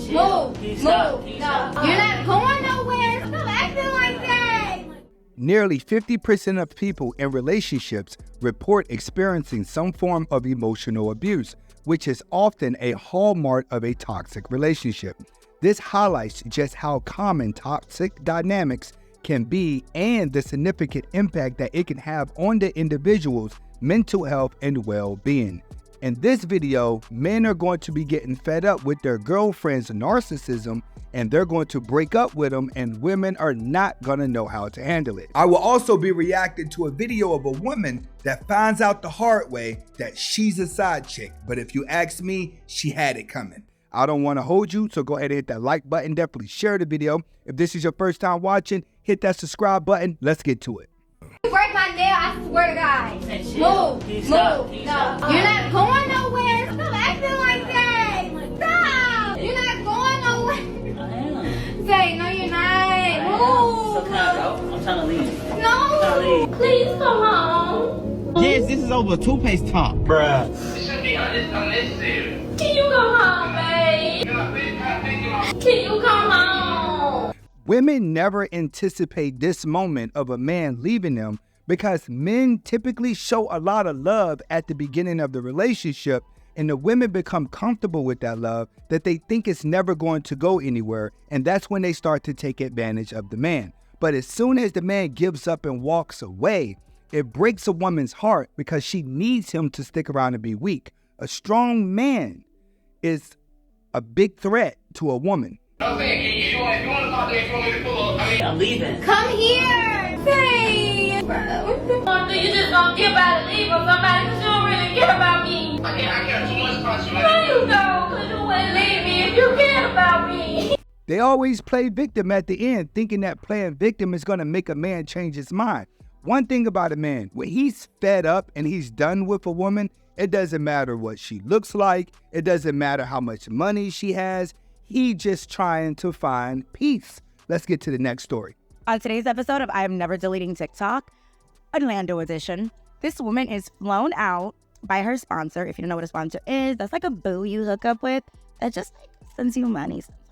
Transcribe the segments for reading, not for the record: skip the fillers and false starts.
Move. No. You're not going nowhere. Stop acting like that. Nearly 50% of people in relationships report experiencing some form of emotional abuse, which is often a hallmark of a toxic relationship. This highlights just how common toxic dynamics can be and the significant impact that it can have on the individual's mental health and well-being. In this video, men are going to be getting fed up with their girlfriend's narcissism and they're going to break up with them, and women are not going to know how to handle it. I will also be reacting to a video of a woman that finds out the hard way that she's a side chick, but if you ask me, she had it coming. I don't want to hold you, so go ahead and hit that like button. Definitely share the video. If this is your first time watching, hit that subscribe button. Let's get to it. You break my nail, I swear to God. Move. No. You're not going nowhere. Stop acting like that. Stop. You're not going nowhere. Say, no, you're not. Move. So can I go? I'm trying to leave. No. Please come home. Yes, this is over a toothpaste top. Bruh. It should be unnecessary. Can you come home, babe? Can you come home? Women never anticipate this moment of a man leaving them because men typically show a lot of love at the beginning of the relationship, and the women become comfortable with that love that they think it's never going to go anywhere, and that's when they start to take advantage of the man. But as soon as the man gives up and walks away, it breaks a woman's heart because she needs him to stick around and be weak. A strong man is a big threat to a woman. I'm saying, you want to talk to me, you want me to pull up? I'm leaving. Come here. Say. You just don't care about to leave or somebody because you don't really care about me. I care too much about you. No, you don't, because you wouldn't leave me if you cared about me. They always play victim at the end, thinking that playing victim is going to make a man change his mind. One thing about a man, when he's fed up and he's done with a woman, it doesn't matter what she looks like. It doesn't matter how much money she has. He just trying to find peace. Let's get to the next story. On today's episode of I Am Never Deleting TikTok, Orlando edition, this woman is flown out by her sponsor. If you don't know what a sponsor is, that's like a boo you hook up with that just like sends you money sometimes.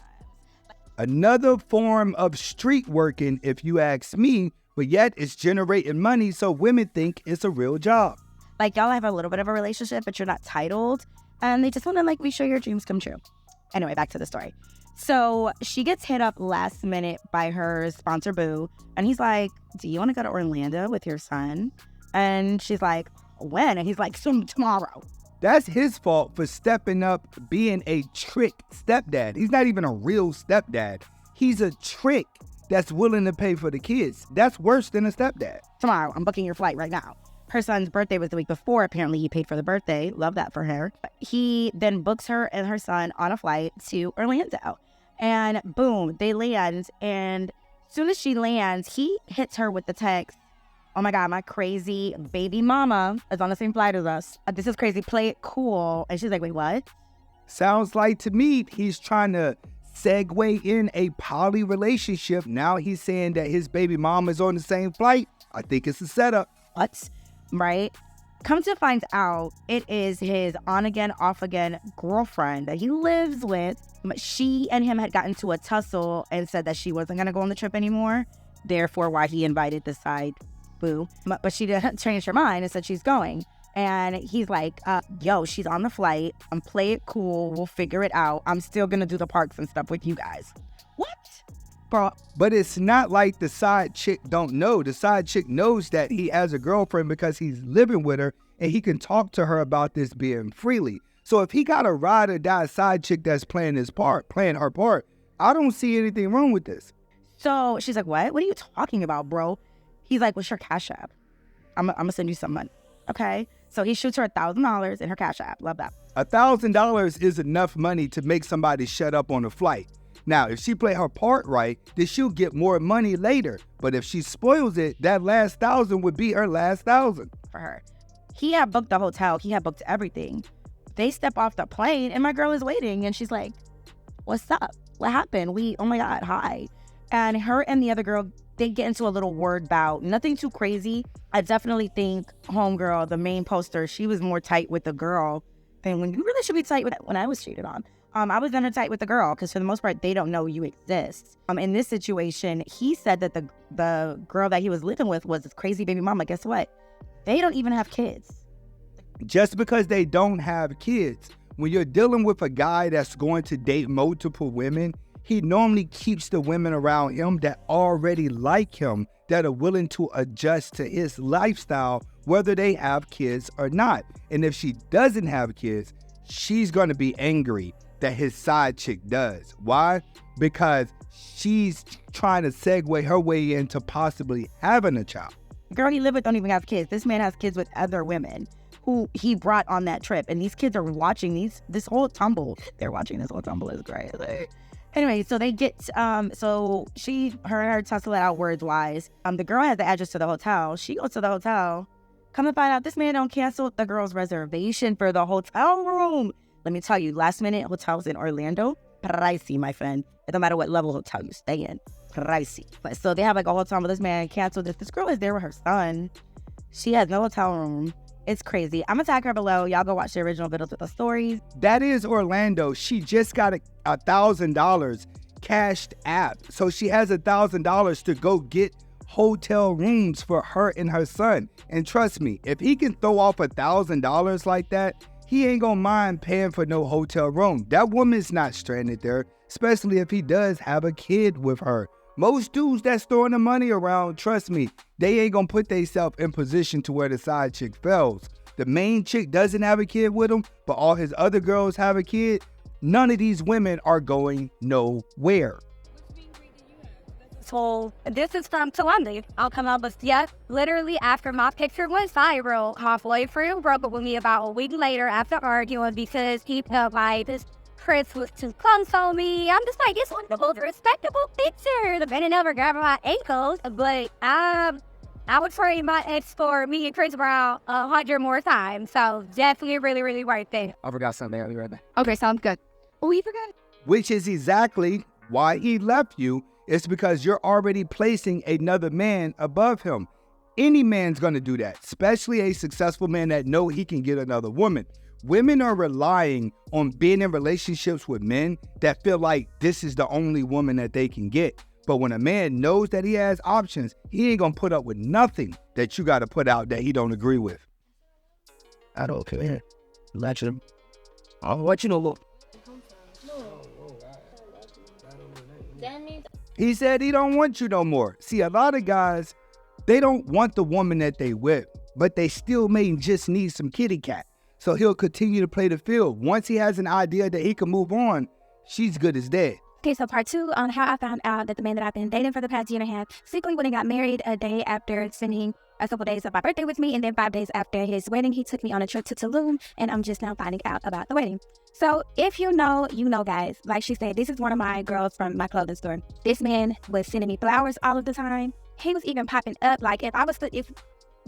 Another form of street working, if you ask me, but yet it's generating money, so women think it's a real job. Like, y'all have a little bit of a relationship, but you're not titled, and they just want to like make sure your dreams come true. Anyway, back to the story. So she gets hit up last minute by her sponsor boo, and he's like, do you want to go to Orlando with your son? And she's like, when? And he's like, soon, tomorrow. That's his fault for stepping up being a trick stepdad. He's not even a real stepdad. He's a trick that's willing to pay for the kids. That's worse than a stepdad. Tomorrow, I'm booking your flight right now. Her son's birthday was the week before. Apparently, he paid for the birthday. Love that for her. He then books her and her son on a flight to Orlando. And boom, they land. And as soon as she lands, he hits her with the text, oh my God, my crazy baby mama is on the same flight as us. This is crazy. Play it cool. And she's like, wait, what? Sounds like to me he's trying to segue in a poly relationship. Now he's saying that his baby mama is on the same flight. I think it's a setup. What? Right? Come to find out, it is his on-again, off-again girlfriend that he lives with. She and him had gotten to a tussle and said that she wasn't going to go on the trip anymore. Therefore, why he invited the side boo. But she didn't change her mind and said she's going. And he's like, yo, she's on the flight. Play it cool. We'll figure it out. I'm still going to do the parks and stuff with you guys. What? Bro. But it's not like the side chick don't know. The side chick knows that he has a girlfriend because he's living with her and he can talk to her about this being freely. So if he got a ride or die side chick that's playing her part, I don't see anything wrong with this. So she's like, what? What are you talking about, bro? He's like, what's your Cash App? I'm going to send you some money. Okay. So he shoots her $1,000 in her Cash App. Love that. $1,000 is enough money to make somebody shut up on a flight. Now, if she play her part right, then she'll get more money later. But if she spoils it, that last $1,000 would be her last $1,000. For her. He had booked the hotel. He had booked everything. They step off the plane and my girl is waiting and she's like, what's up? What happened? Oh my God, hi. And her and the other girl, they get into a little word bout. Nothing too crazy. I definitely think homegirl, the main poster, she was more tight with the girl than when you really should be tight with when I was cheated on. I was under tight with the girl because for the most part, they don't know you exist. In this situation, he said that the girl that he was living with was his crazy baby mama. Guess what? They don't even have kids. Just because they don't have kids, when you're dealing with a guy that's going to date multiple women, he normally keeps the women around him that already like him, that are willing to adjust to his lifestyle, whether they have kids or not. And if she doesn't have kids, she's going to be angry that his side chick does. Why? Because she's trying to segue her way into possibly having a child. The girl he lived with don't even have kids. This man has kids with other women who he brought on that trip. And these kids are watching this whole tumble. They're watching this whole tumble. Is crazy. Anyway, so they get, so her tussle it out words wise. The girl has the address to the hotel. She goes to the hotel. Come and find out this man don't cancel the girl's reservation for the hotel room. Let me tell you, last minute hotels in Orlando, pricey, my friend. It don't matter what level hotel you stay in, pricey. But so they have like a hotel, but this man canceled this. This girl is there with her son. She has no hotel room. It's crazy. I'm gonna tag her below. Y'all go watch the original videos with the stories. That is Orlando. She just got $1,000 cashed app. So she has $1,000 to go get hotel rooms for her and her son. And trust me, if he can throw off $1,000 like that, he ain't gonna mind paying for no hotel room. That woman's not stranded there, especially if he does have a kid with her. Most dudes that's throwing the money around, trust me, they ain't gonna put themselves in position to where the side chick fails. The main chick doesn't have a kid with him, but all his other girls have a kid. None of these women are going nowhere. So this is from Tawanda. I'll come up with, yes, literally after my picture went viral, halfway through, broke up with me about a week later after arguing because he felt like this Chris was too close on me. I'm just like, it's one of the most respectable pictures. The man never grabbed my ankles, but I would trade my ex for me and Chris Brown 100 more times. So definitely really, really worth it. I forgot something. I'll be right back. Okay, sounds good. Oh, you forgot? Which is exactly why he left you. It's because you're already placing another man above him. Any man's gonna do that, especially a successful man that know he can get another woman. Women are relying on being in relationships with men that feel like this is the only woman that they can get. But when a man knows that he has options, he ain't gonna put up with nothing that you gotta put out that he don't agree with. I don't care. Let him. I'll let you know. Look. He said he don't want you no more. See, a lot of guys, they don't want the woman that they with, but they still may just need some kitty cat. So he'll continue to play the field. Once he has an idea that he can move on, she's good as dead. Okay, so part 2 on how I found out that the man that I've been dating for the past year and a half secretly went and got married a day after spending a couple days of my birthday with me, and then 5 days after his wedding, he took me on a trip to Tulum, and I'm just now finding out about the wedding. So if you know, you know, guys. Like she said, this is one of my girls from my clothing store. This man was sending me flowers all of the time. He was even popping up, like if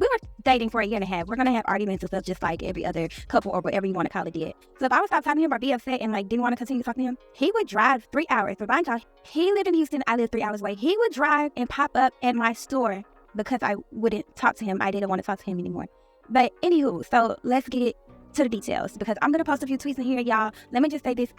we were dating for a year and a half, we're gonna have arguments and stuff just like every other couple or whatever you want to call it did. So if I was stop talking to him or be upset and like didn't want to continue talking to him, he would drive 3 hours. For Valentine's, he lived in Houston, I lived 3 hours away. He would drive and pop up at my store because I wouldn't talk to him. I didn't want to talk to him anymore. But anywho, so let's get to the details because I'm gonna post a few tweets in here, y'all. Let me just say this: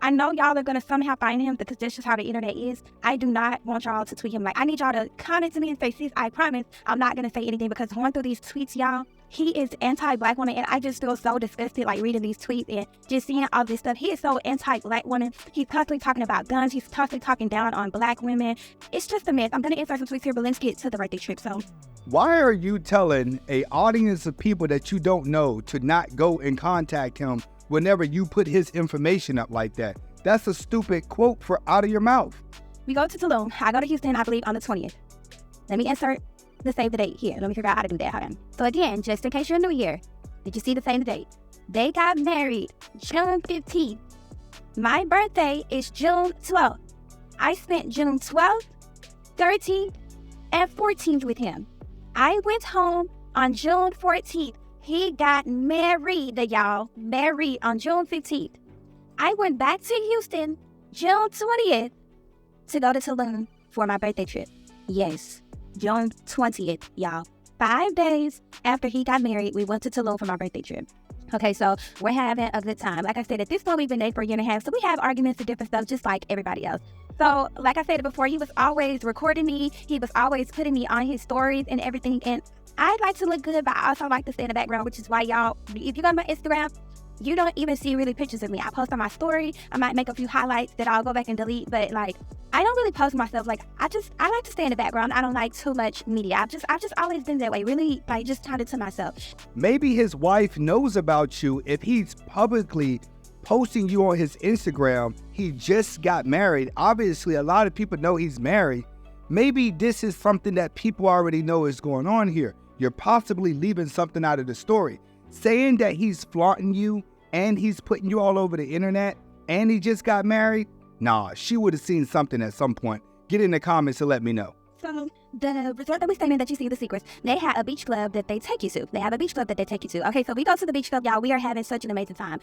I know y'all are going to somehow find him because that's just how the internet is. I do not want y'all to tweet him. Like, I need y'all to comment to me and say, sis, I promise I'm not going to say anything because going through these tweets, y'all, he is anti-black woman. And I just feel so disgusted, like, reading these tweets and just seeing all this stuff. He is so anti-black woman. He's constantly talking about guns. He's constantly talking down on black women. It's just a mess. I'm going to insert some tweets here, but let's get to the birthday trip. So, why are you telling an audience of people that you don't know to not go and contact him whenever you put his information up like that? That's a stupid quote for out of your mouth. we go to Tulum. I go to Houston, I believe, on the 20th. Let me insert the save the date here. Let me figure out how to do that. Hold on. So again, just in case you're new here, did you see the save the date? They got married June 15th. My birthday is June 12th. I spent June 12th, 13th, and 14th with him. I went home on June 14th. He got married, y'all. Married on June 15th. I went back to Houston June 20th to go to Tulum for my birthday trip. Yes, June 20th, y'all. 5 days after he got married, we went to Tulum for my birthday trip. Okay, so we're having a good time. Like I said, at this point, we've been dating for a year and a half, so we have arguments and different stuff, just like everybody else. So, like I said before, he was always recording me. He was always putting me on his stories and everything. And I like to look good, but I also like to stay in the background, which is why y'all, if you go to my Instagram, you don't even see really pictures of me. I post on my story. I might make a few highlights that I'll go back and delete, but like, I don't really post myself. Like, I like to stay in the background. I don't like too much media. I've just always been that way. Really, like, just turned it to myself. Maybe his wife knows about you if he's publicly posting you on his Instagram. He just got married. Obviously, a lot of people know he's married. Maybe this is something that people already know is going on here. You're possibly leaving something out of the story. Saying that he's flaunting you and he's putting you all over the internet and he just got married? Nah, she would have seen something at some point. Get in the comments to let me know. So the resort that we stayed in that you see the secrets, they had a beach club that they take you to. They have a beach club that they take you to. Okay, so we go to the beach club, y'all. We are having such an amazing time.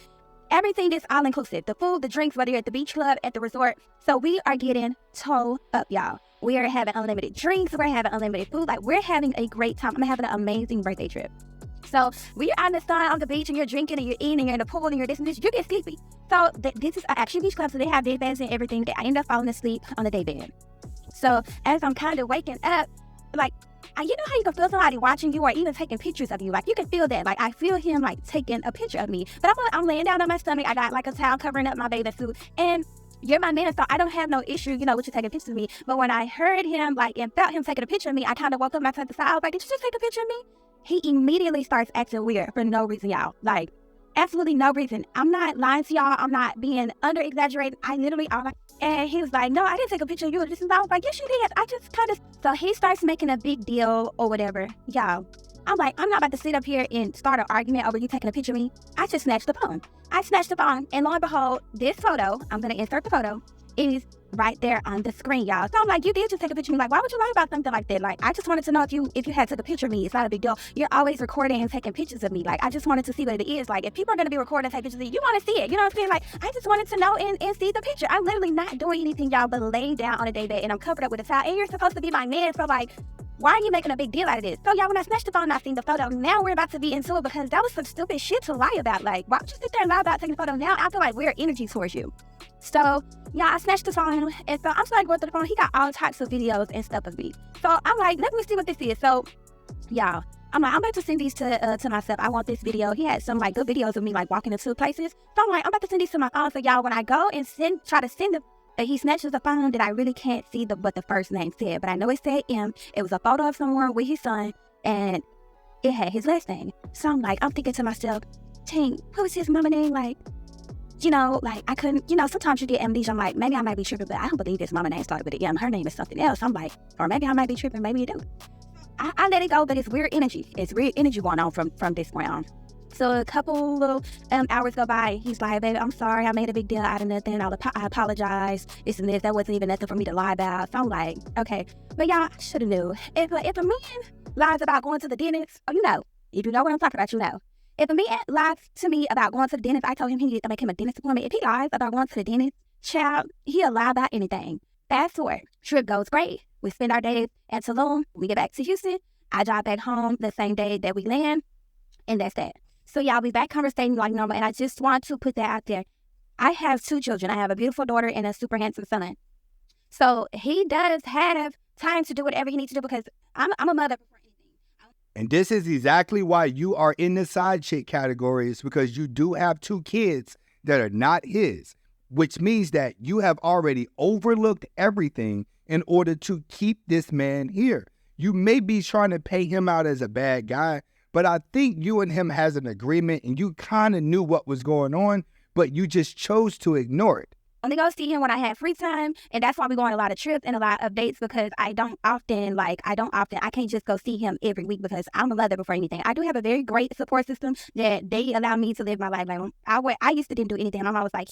Everything is all inclusive. The food, the drinks, whether you're at the beach club, at the resort. So we are getting towed up, y'all. We are having unlimited drinks. We're having unlimited food. Like, we're having a great time. I'm having an amazing birthday trip. So when you're out in the sun on the beach and you're drinking and you're eating and you're in the pool and you're this and this, you get sleepy. So this is actually beach club, so they have day beds and everything. I end up falling asleep on the day bed. So as I'm kind of waking up, like, you know how you can feel somebody watching you or even taking pictures of you? Like, you can feel that. Like, I feel him, like, taking a picture of me. But I'm laying down on my stomach. I got, like, a towel covering up my bathing suit. And you're my man, so I don't have no issue, with you taking pictures of me. But when I heard him, like, and felt him taking a picture of me, I kind of woke up and I said, I was like, did you just take a picture of me? He immediately starts acting weird for no reason, y'all. Like, absolutely no reason. I'm not lying to y'all. I'm not being under-exaggerated. I literally, and he was like, no, I didn't take a picture of you. I was like, yes, you did. I just kind of, so he starts making a big deal or whatever. Y'all, I'm like, I'm not about to sit up here and start an argument over you taking a picture of me. I just snatched the phone. I snatched the phone, and lo and behold, this photo, I'm going to insert the photo, is right there on the screen, y'all. So I'm like, you did just take a picture of me. Like, why would you lie about something like that? Like, I just wanted to know if you had took a picture of me. It's not a big deal. You're always recording and taking pictures of me. Like, I just wanted to see what it is. Like, if people are going to be recording and take pictures of you, you want to see it. You know what I'm saying? Like, I just wanted to know and see the picture. I'm literally not doing anything, y'all, but laying down on a day bed, and I'm covered up with a towel, and you're supposed to be my man. So, like, why are you making a big deal out of this? So, y'all, when I snatched the phone, I seen the photo. Now we're about to be into it because that was some stupid shit to lie about. Like, why would you sit there and lie about taking a photo now? I feel like weird energy towards you. So, yeah, I snatched the phone, and so I'm starting going through the phone. He got all types of videos and stuff of me. So I'm like, let me see what this is. So, y'all, I'm like, I'm about to send these to myself. I want this video. He had some, like, good videos of me, like, walking into places. So I'm like, I'm about to send these to my phone. So, y'all, when I go and try to send them, he snatches the phone that I really can't see what the first name said. But I know it said M. It was a photo of someone with his son, and it had his last name. So I'm like, I'm thinking to myself, dang, who is his mama name? Like, like, I couldn't, sometimes you get amnesia. I'm like, maybe I might be tripping, but I don't believe this mama name started with an M. Her name is something else. I'm like, or maybe I might be tripping, maybe you do. I let it go, but it's weird energy. It's weird energy going on from this round. So a couple little hours go by. He's like, baby, I'm sorry. I made a big deal out of nothing. I apologize. This and this. That wasn't even nothing for me to lie about. So I'm like, okay. But y'all, I should have knew. If a man lies about going to the dentist, if you know what I'm talking about, you know. If a man lies to me about going to the dentist, I told him he needed to make him a dentist appointment. If he lies about going to the dentist, child, he'll lie about anything. Fast forward, trip goes great. We spend our days at Tulum. We get back to Houston. I drive back home the same day that we land, and that's that. So y'all, we back conversating like normal, and I just want to put that out there. I have 2 children. I have a beautiful daughter and a super handsome son. So he does have time to do whatever he needs to do because I'm a mother. And this is exactly why you are in the side chick category, is because you do have 2 kids that are not his, which means that you have already overlooked everything in order to keep this man here. You may be trying to pay him out as a bad guy, but I think you and him has an agreement and you kind of knew what was going on, but you just chose to ignore it. Only go see him when I have free time, and that's why we go on a lot of trips and a lot of dates because I can't just go see him every week because I'm a mother before anything. I do have a very great support system that they allow me to live my life. Like, I used to didn't do anything. My mom was like,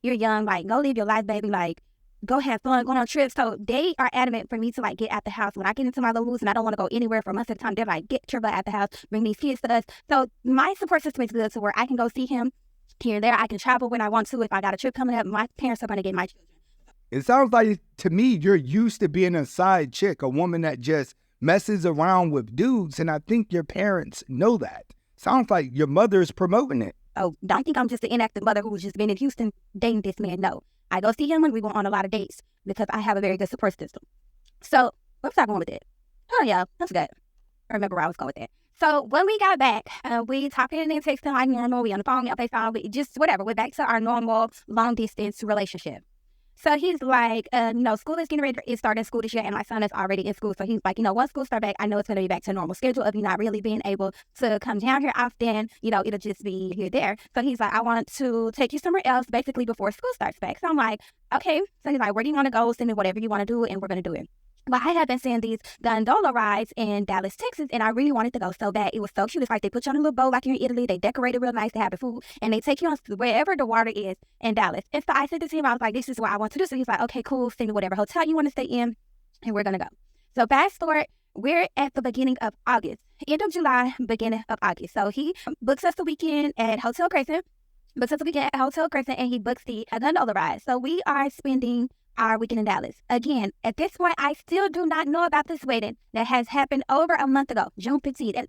you're young, like, go live your life, baby, like, go have fun, go on trips. So they are adamant for me to, like, get out the house. When I get into my little moods and I don't want to go anywhere for months at a time, they're like, get your butt out the house, bring these kids to us. So my support system is good to where I can go see him here and there. I can travel when I want to. If I got a trip coming up, my parents are going to get my children. It sounds like, to me, you're used to being a side chick, a woman that just messes around with dudes, and I think your parents know that. Sounds like your mother's promoting it. So don't think I'm just an inactive mother who's just been in Houston dating this man. No. I go see him when we go on a lot of dates because I have a very good support system. So where was I going with it? Oh, yeah, that's good. I remember where I was going with it. So when we got back, we talking and texting like normal. We on the phone, we on FaceTime, we just whatever. We're back to our normal long distance relationship. So he's like, school is getting ready. It's starting school this year, and my son is already in school. So he's like, once school starts back, I know it's going to be back to normal schedule of you not really being able to come down here often. It'll just be here, there. So he's like, I want to take you somewhere else, basically before school starts back. So I'm like, okay. So he's like, where do you want to go? Send me whatever you want to do, and we're going to do it. But I had been seeing these gondola rides in Dallas, Texas, and I really wanted to go so bad. It was so cute. It's like they put you on a little boat like you're in Italy. They decorate it real nice. They have the food, and they take you on wherever the water is in Dallas. And so I said to him, I was like, this is what I want to do. So he's like, okay, cool. Send me whatever hotel you want to stay in, and we're going to go. So fast forward, we're at the beginning of August, end of July, beginning of August. So he books us the weekend at Hotel Crescent, and he books the gondola ride. So we are spending our weekend in Dallas. Again, at this point, I still do not know about this wedding that has happened over a month ago, June 15th. And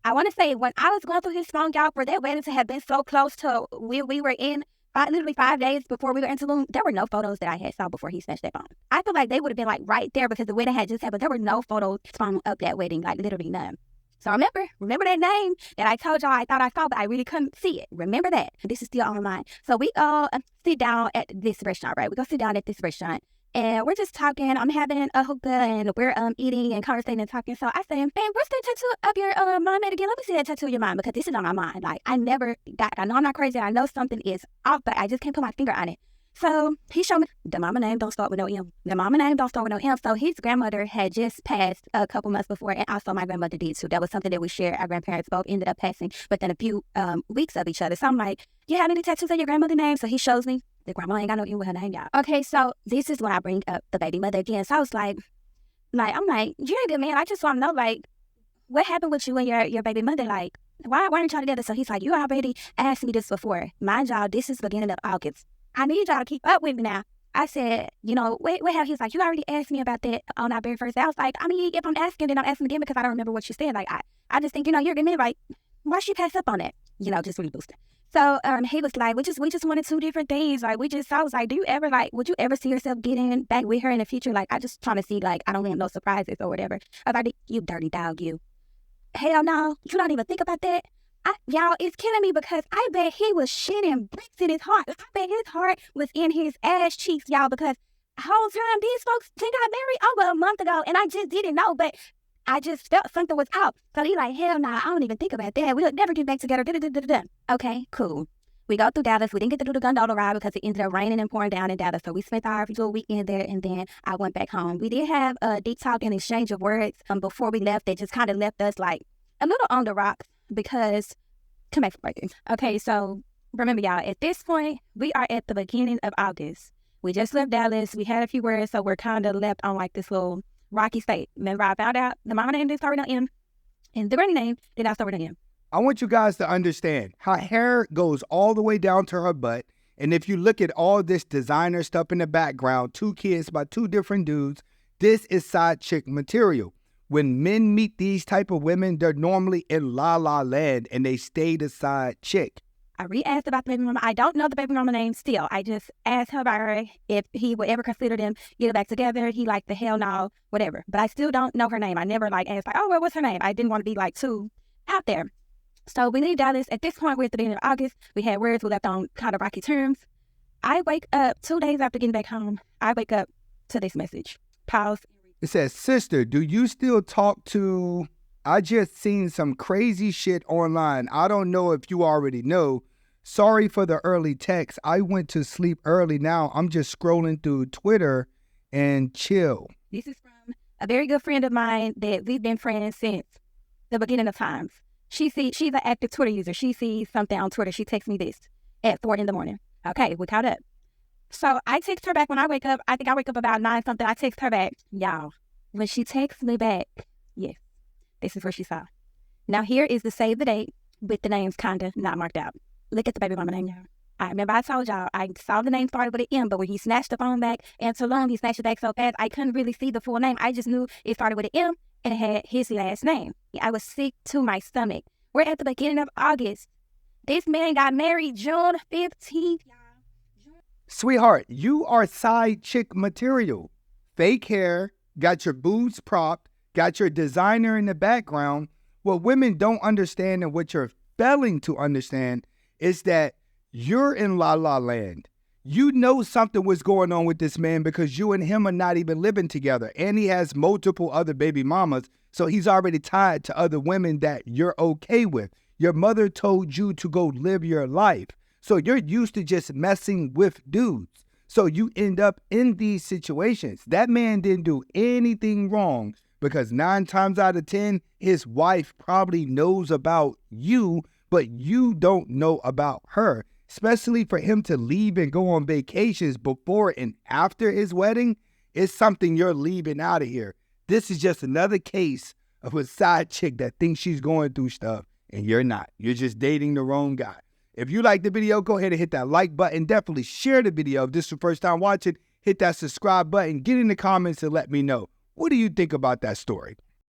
I want to say, when I was going through his phone, y'all, for that wedding to have been so close to we were in literally 5 days before we were in Tulum, there were no photos that I had saw before he snatched that phone. I feel like they would have been like right there because the wedding had just happened. There were no photos from up that wedding, like literally none. So remember that name that I told y'all I thought I saw, but I really couldn't see it. Remember that. This is still on my mind. So we all sit down at this restaurant, right? We go sit down at this restaurant, and we're just talking. I'm having a hookah, and we're eating and conversating and talking. So I say, man, what's that tattoo of your mom at again? Let me see that tattoo of your mom, because this is on my mind. Like, I know I'm not crazy. I know something is off, but I just can't put my finger on it. So he showed me the mama name don't start with no M. So his grandmother had just passed a couple months before, and also my grandmother did too. That was something that we shared. Our grandparents both ended up passing within a few weeks of each other. So I'm like, you have any tattoos of your grandmother's name? So he shows me. The grandma ain't got no M with her name, y'all. Okay, so this is when I bring up the baby mother again. So I was like, I'm like, you're a good man. I just want to know, like, what happened with you and your baby mother? Like, why aren't y'all together? So he's like, you already asked me this before. Mind y'all, this is beginning of August. I need y'all to keep up with me now. I said, what have he's like, you already asked me about that on our very first day. I was like, I mean, if I'm asking, then I'm asking again because I don't remember what you said. Like, I just think, you're a good man. Like, why she pass up on that? Just really boosted. So he was like, we just wanted two different things. Like, I was like, would you ever see yourself getting back with her in the future? Like, I just trying to see, like, I don't want no surprises or whatever. I was like, you dirty dog, you. Hell no, you don't even think about that. Y'all, it's killing me because I bet he was shitting bricks in his heart. I bet his heart was in his ass cheeks, y'all, because the whole time these folks got married over a month ago, and I just didn't know, but I just felt something was out. So he like, hell nah, I don't even think about that. We'll never get back together. Okay, cool. We go through Dallas. We didn't get to do the gondola ride because it ended up raining and pouring down in Dallas. So we spent our little weekend there, and then I went back home. We did have a deep talk and exchange of words before we left that just kind of left us like a little on the rocks because, come back for breaking. Okay, so remember y'all, at this point, we are at the beginning of August. We just left Dallas. We had a few words, so we're kind of left on like this little rocky state. Remember, I found out the mama name didn't start with no M, and the granny name did not start with no M. I want you guys to understand, her hair goes all the way down to her butt. And if you look at all this designer stuff in the background, 2 kids by 2 different dudes, this is side chick material. When men meet these type of women, they're normally in la la land and they stay the side chick. I re-asked about the baby mama. I don't know the baby mama name still. I just asked her about her if he would ever consider them get back together. He like the hell no, whatever. But I still don't know her name. I never like asked like, oh, well, what's her name? I didn't want to be like too out there. So we leave Dallas. At this point, we're at the beginning of August. We had words. We left on kind of rocky terms. I wake up 2 days after getting back home. I wake up to this message. Pause. It says, sister, do you still talk to... I just seen some crazy shit online. I don't know if you already know. Sorry for the early text. I went to sleep early now. I'm just scrolling through Twitter and chill. This is from a very good friend of mine that we've been friends since the beginning of times. She's an active Twitter user. She sees something on Twitter. She texts me this at 4 a.m. Okay, we caught up. So I text her back when I wake up. I think I wake up about 9 something. I text her back. Y'all, when she texts me back, yes, this is where she saw. Now here is the save the date with the names kind of not marked out. Look at the baby mama name, y'all. I remember I told y'all I saw the name started with an M, but when he snatched the phone back and so long, he snatched it back so fast, I couldn't really see the full name. I just knew it started with an M and it had his last name. I was sick to my stomach. We're at the beginning of August. This man got married June 15th. Sweetheart, you are side chick material. Fake hair, got your boobs propped, got your designer in the background. What women don't understand and what you're failing to understand is that you're in La La Land. You know something was going on with this man because you and him are not even living together. And he has multiple other baby mamas, so he's already tied to other women that you're okay with. Your mother told you to go live your life. So you're used to just messing with dudes. So you end up in these situations. That man didn't do anything wrong because 9 times out of 10, his wife probably knows about you, but you don't know about her. Especially for him to leave and go on vacations before and after his wedding is something you're leaving out of here. This is just another case of a side chick that thinks she's going through stuff and you're not. You're just dating the wrong guy. If you like the video, go ahead and hit that like button. Definitely share the video. If this is your first time watching, hit that subscribe button. Get in the comments and let me know. What do you think about that story?